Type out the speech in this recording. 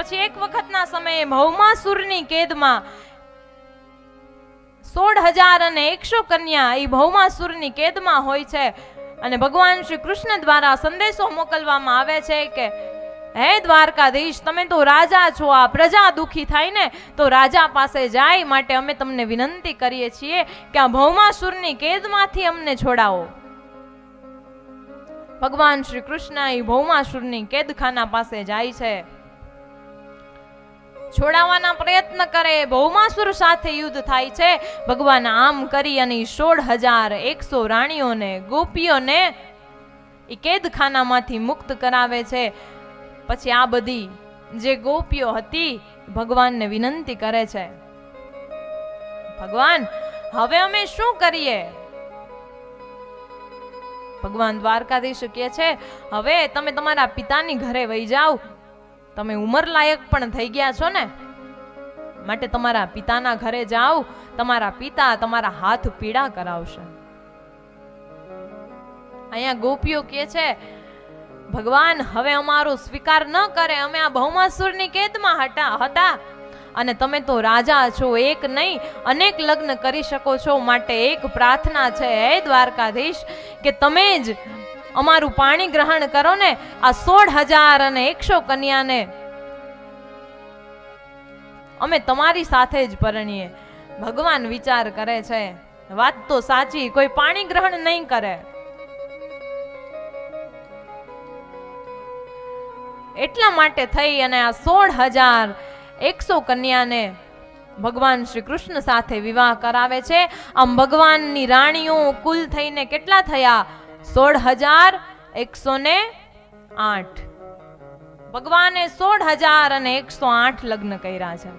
પછી એક વખતના સમયે ભૌમાસુરની કેદમાં 16,100 કન્યા એ ભૌમાસુરની કેદમાં હોય છે અને ભગવાન શ્રી કૃષ્ણ દ્વારા સંદેશો મોકલવામાં આવે છે કે હે દ્વારકાધીશ, તમે તો રાજા છો, આ પ્રજા દુખી થાય ને તો રાજા પાસે જાય, માટે અમે તમને વિનંતી કરીએ છીએ કે આ ભૌમાસુરની કેદમાંથી અમને છોડાવો. ભગવાન શ્રી કૃષ્ણ એ ભૌમાસુરની કેદખાના પાસે જાય છે, છોડાવવાના પ્રયત્ન કરે, ભૌમાસુર સાથે યુદ્ધ થાય છે. ભગવાન આમ કરી અને 16,100 રાણીઓને, ગોપીઓને એ કેદખાનામાંથી મુક્ત કરાવે છે. પછી આ બધી જે ગોપીઓ હતી ભગવાનને વિનંતી કરે છે, ભગવાન હવે અમે શું કરીએ? ભગવાન દ્વારકાધીશ કહે છે, હવે તમે તમારા પિતાની ઘરે વહી જાઓ, તમે ઉંમર લાયક પણ થઈ ગયા છો ને, માટે તમારા પિતાના ઘરે જાઓ, તમારા પિતા તમારા હાથ પીડા કરાવશે. અહીંયા ગોપીઓ કહે છે, ભગવાન હવે અમારો સ્વીકાર ન કરે, અમે આ ભૌમાસુરની કેદમાં હતા અને તમે તો રાજા છો, એક નહીં અનેક લગ્ન કરી શકો છો, માટે એક પ્રાર્થના છે હે દ્વારકાધીશ કે તમે જ અમારું પાણી ગ્રહણ કરો ને, આ 16,100 કન્યાને અમે તમારી સાથે જ પરણીએ. ભગવાન વિચાર કરે છે, વાત તો સાચી, કોઈ પાણી ગ્રહણ નહીં કરે. એટલા માટે થઈ અને આ 16,100 કન્યાને ભગવાન શ્રી કૃષ્ણ સાથે વિવાહ કરાવે છે. આમ ભગવાનની રાણીઓ કુલ થઈને કેટલા થયા? 16,108. ભગવાને 16,108 લગ્ન કર્યા છે.